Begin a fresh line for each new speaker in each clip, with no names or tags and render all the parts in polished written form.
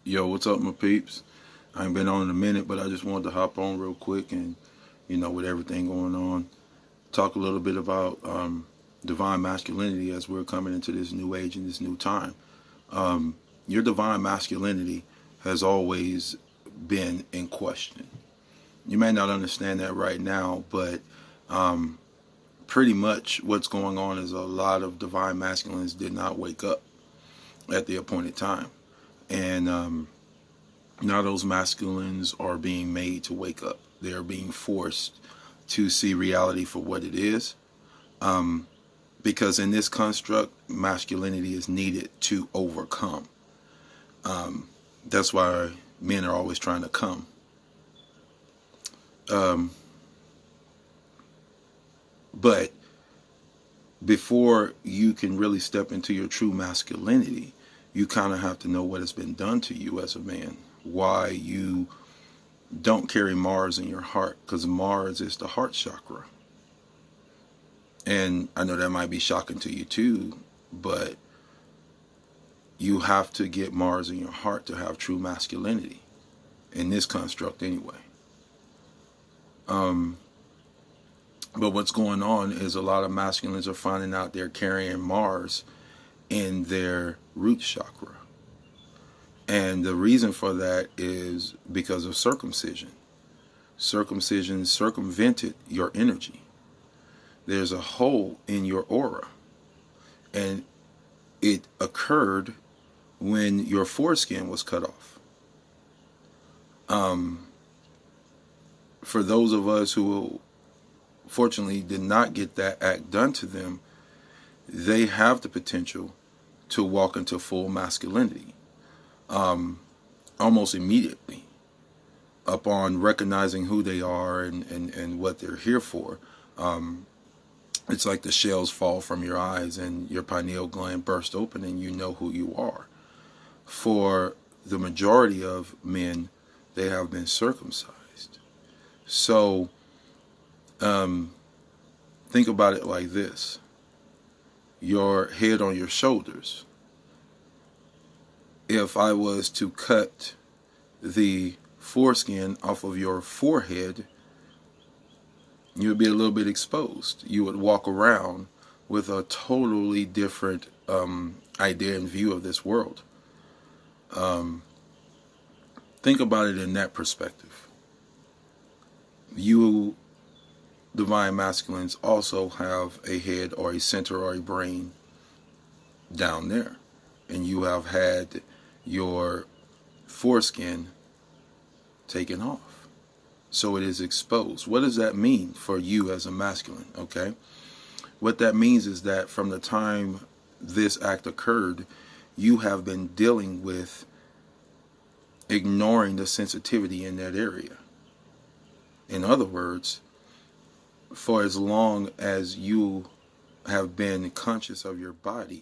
Yo, what's up, my peeps? I ain't been on in a minute, but I just wanted to hop on real quick and, with everything going on, talk a little bit about divine masculinity as we're coming into this new age and this new time. Your divine masculinity has always been in question. You may not understand that right now, but pretty much what's going on is a lot of divine masculines did not wake up at the appointed time. And now those masculines are being made to wake up. They are being forced to see reality for what it is. Because in this construct, masculinity is needed to overcome. That's why men are always trying to come. But before you can really step into your true masculinity, you kind of have to know what has been done to you as a man. Why you don't carry Mars in your heart, because Mars is the heart chakra. And I know that might be shocking to you too, but you have to get Mars in your heart to have true masculinity, in this construct anyway. But what's going on is a lot of masculines are finding out they're carrying Mars in their root chakra. And the reason for that is because of circumcision. Circumcision circumvented your energy. There's a hole in your aura. And it occurred when your foreskin was cut off. For those of us who fortunately did not get that act done to them, they have the potential to walk into full masculinity almost immediately upon recognizing who they are and what they're here for. It's like the shells fall from your eyes and your pineal gland burst open and you know who you are. For the majority of men, they have been circumcised. So think about it like this. Your head on your shoulders. If I was to cut the foreskin off of your forehead, you would be a little bit exposed. You would walk around with a totally different idea and view of this world. Think about it in that perspective. You divine masculines also have a head or a center or a brain down there. And you have had your foreskin taken off. So it is exposed. What does that mean for you as a masculine? Okay. What that means is that from the time this act occurred, you have been dealing with ignoring the sensitivity in that area. In other words, for as long as you have been conscious of your body,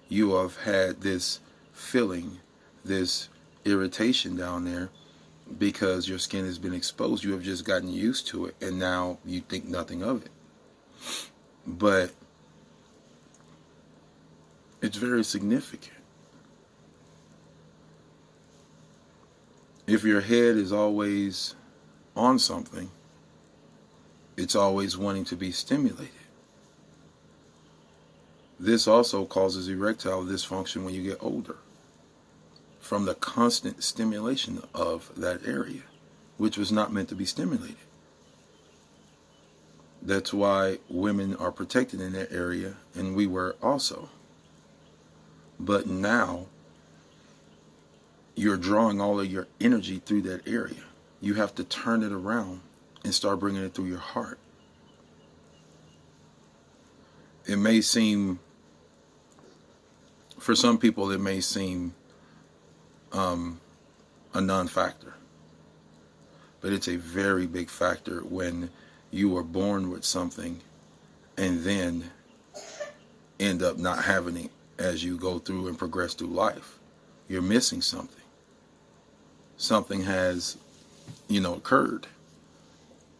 you have had this feeling, this irritation down there because your skin has been exposed. You have just gotten used to it and now you think nothing of it. But it's very significant. If your head is always on something, it's always wanting to be stimulated. This also causes erectile dysfunction when you get older, from the constant stimulation of that area, which was not meant to be stimulated. That's why women are protected in that area, and we were also. But now, you're drawing all of your energy through that area. You have to turn it around and start bringing it through your heart. It may seem, for some people, it may seem a non-factor. But it's a very big factor when you are born with something and then end up not having it as you go through and progress through life. You're missing something. Something has, occurred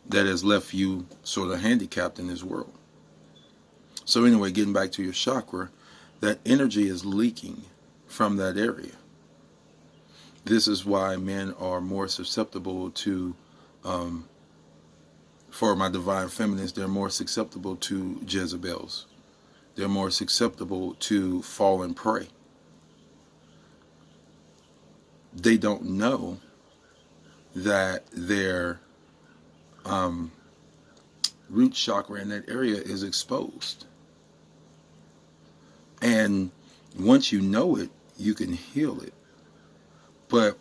that has left you sort of handicapped in this world. So anyway, getting back to your chakra, that energy is leaking from that area. This is why men are more susceptible to, for my divine feminines, they're more susceptible to Jezebels. They're more susceptible to fall and prey. They don't know that their root chakra in that area is exposed. And once you know it, you can heal it. But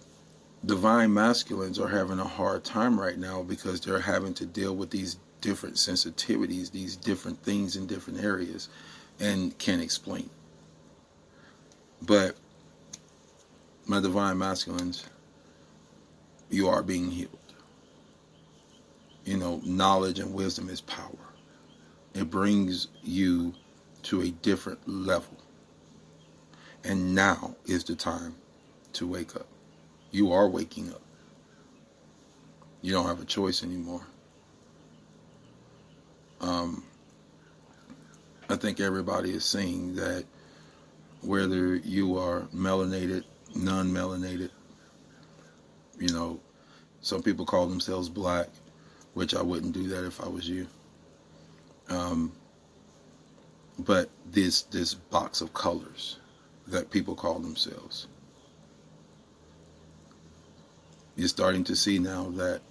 divine masculines are having a hard time right now because they're having to deal with these different sensitivities, these different things in different areas, and can't explain. But my divine masculines, you are being healed. You know, knowledge and wisdom is power. It brings you to a different level. And now is the time to wake up. You are waking up. You don't have a choice anymore. I think everybody is seeing that whether you are melanated, non-melanated, you know, some people call themselves black, which I wouldn't do that if I was you. But this box of colors that people call themselves, you're starting to see now that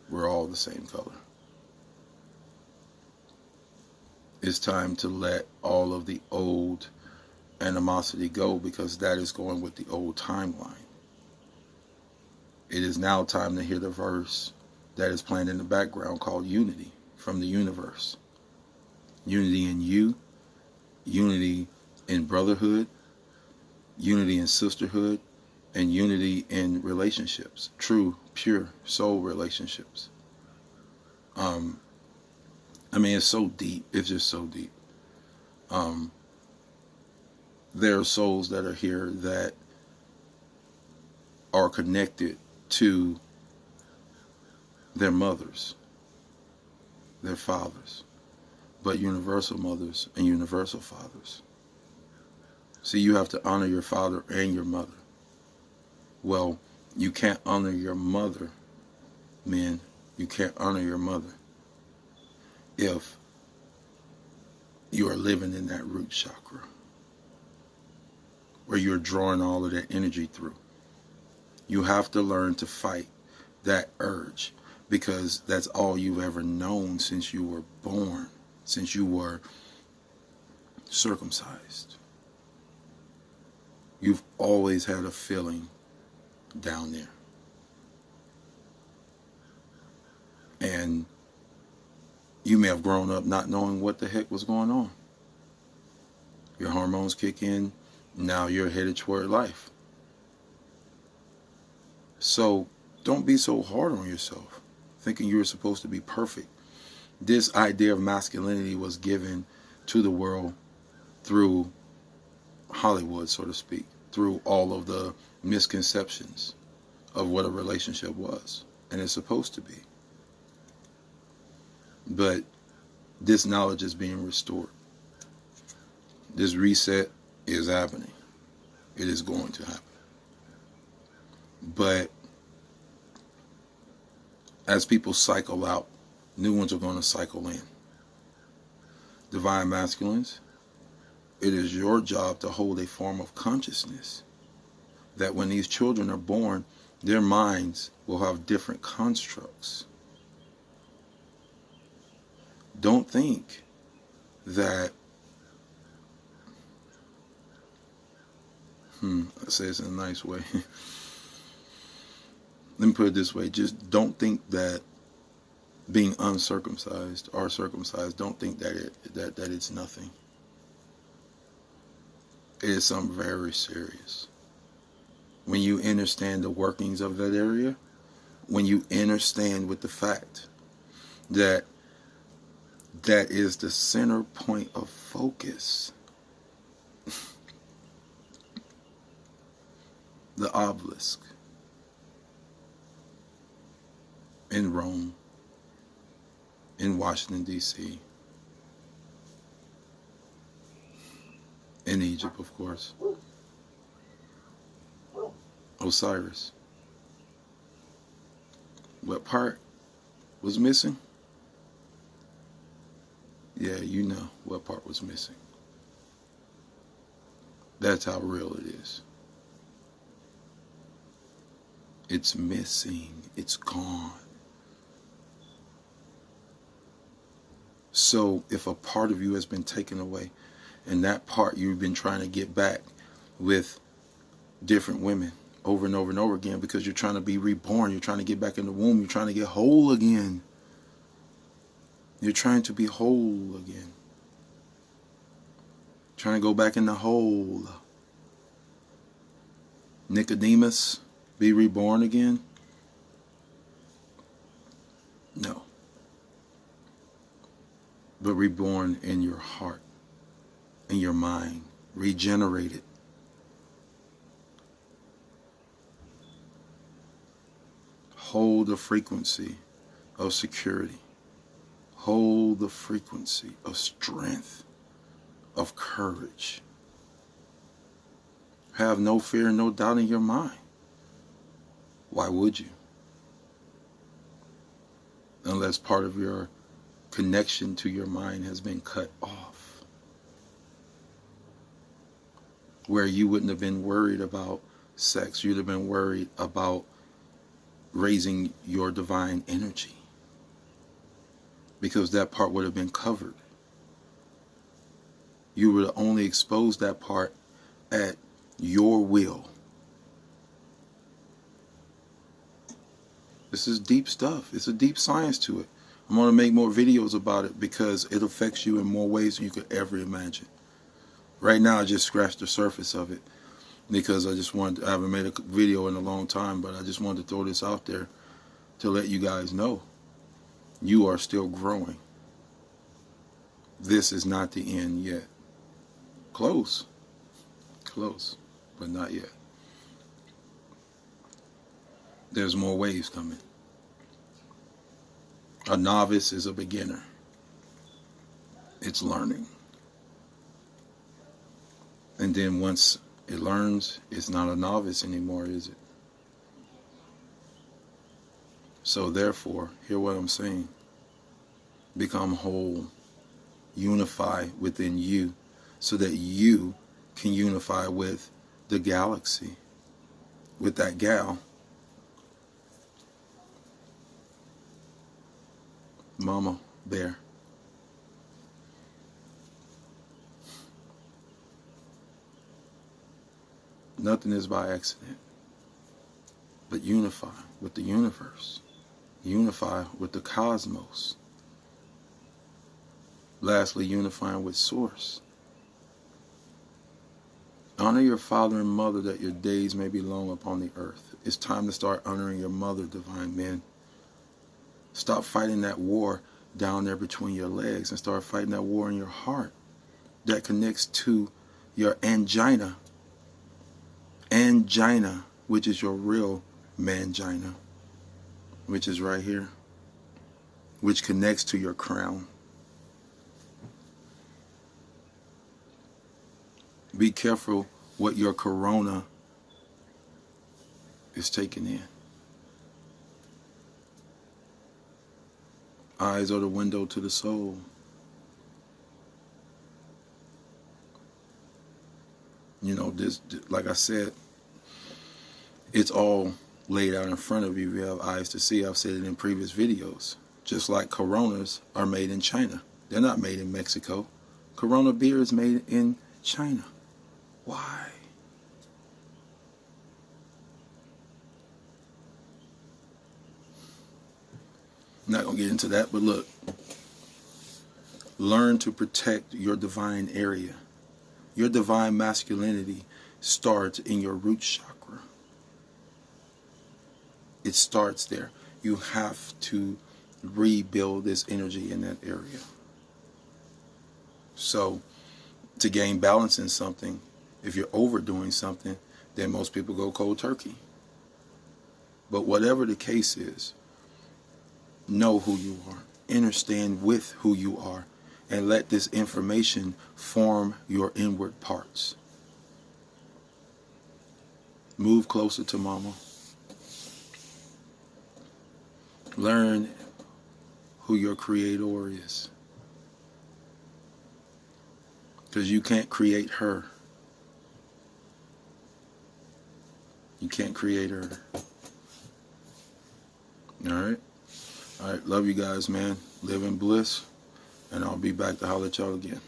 we're all the same color. It's time to let all of the old animosity go, because that is going with the old timeline. It is now time to hear the verse that is playing in the background called Unity from the universe. Unity in you, unity in brotherhood, unity in sisterhood, and unity in relationships, true, pure soul relationships. I mean, it's so deep. It's just so deep. There are souls that are here that are connected to their mothers, their fathers, but universal mothers and universal fathers. See, you have to honor your father and your mother. Well, you can't honor your mother, men. You can't honor your mother if you are living in that root chakra, where you're drawing all of that energy through. You have to learn to fight that urge, because that's all you've ever known since you were born, since you were circumcised. You've always had a feeling down there. And you may have grown up not knowing what the heck was going on. Your hormones kick in, now you're headed toward life. So don't be so hard on yourself, thinking you were supposed to be perfect. This idea of masculinity was given to the world through Hollywood, so to speak, through all of the misconceptions of what a relationship was and it's supposed to be. But this knowledge is being restored. This reset is happening. It is going to happen. But as people cycle out, new ones are going to cycle in. Divine masculines, it is your job to hold a form of consciousness that when these children are born, their minds will have different constructs. Don't think that, I say this in a nice way. Let me put it this way. Just don't think that being uncircumcised or circumcised, don't think that it's nothing. It is something very serious. When you understand the workings of that area, when you understand with the fact that that is the center point of focus, the obelisk in Rome, in Washington, D.C., in Egypt, of course, Osiris. What part was missing? Yeah, you know what part was missing. That's how real it is. It's missing. It's gone. So if a part of you has been taken away, and that part you've been trying to get back with different women over and over and over again, because you're trying to be reborn, you're trying to get back in the womb, you're trying to get whole again. You're trying to be whole again. Trying to go back in the hole. Nicodemus, be reborn again? No. But reborn in your heart, in your mind, regenerated. Hold the frequency of security. Hold the frequency of strength, of courage. Have no fear, no doubt in your mind. Why would you? Unless part of your connection to your mind has been cut off. Where you wouldn't have been worried about sex. You'd have been worried about raising your divine energy. Because that part would have been covered. You would only expose that part at your will. This is deep stuff. It's a deep science to it. I'm going to make more videos about it because it affects you in more ways than you could ever imagine. Right now, I just scratched the surface of it because I haven't made a video in a long time, but I just wanted to throw this out there to let you guys know you are still growing. This is not the end yet. Close, but not yet. There's more waves coming. A novice is a beginner. It's learning. And then once it learns, it's not a novice anymore, is it? So therefore, hear what I'm saying. Become whole. Unify within you so that you can unify with the galaxy, with that gal. Mama Bear. Nothing is by accident. But unify with the universe. Unify with the cosmos. Lastly, unifying with Source. Honor your father and mother that your days may be long upon the earth. It's time to start honoring your mother, divine men. Stop fighting that war down there between your legs and start fighting that war in your heart that connects to your angina. Angina, which is your real mangina, which is right here, which connects to your crown. Be careful what your corona is taking in. Eyes are the window to the soul. You know, this, like I said, it's all laid out in front of you. You have eyes to see. I've said it in previous videos. Just like Coronas are made in China. They're not made in Mexico. Corona beer is made in China. Why? I'm not going to get into that, but look. Learn to protect your divine area. Your divine masculinity starts in your root chakra. It starts there. You have to rebuild this energy in that area. So, to gain balance in something, if you're overdoing something, then most people go cold turkey. But whatever the case is, know who you are. Understand with who you are. And let this information form your inward parts. Move closer to mama. Learn who your creator is. Because you can't create her. You can't create her. Alright? Alright, love you guys, man. Live in bliss. And I'll be back to holler at y'all again.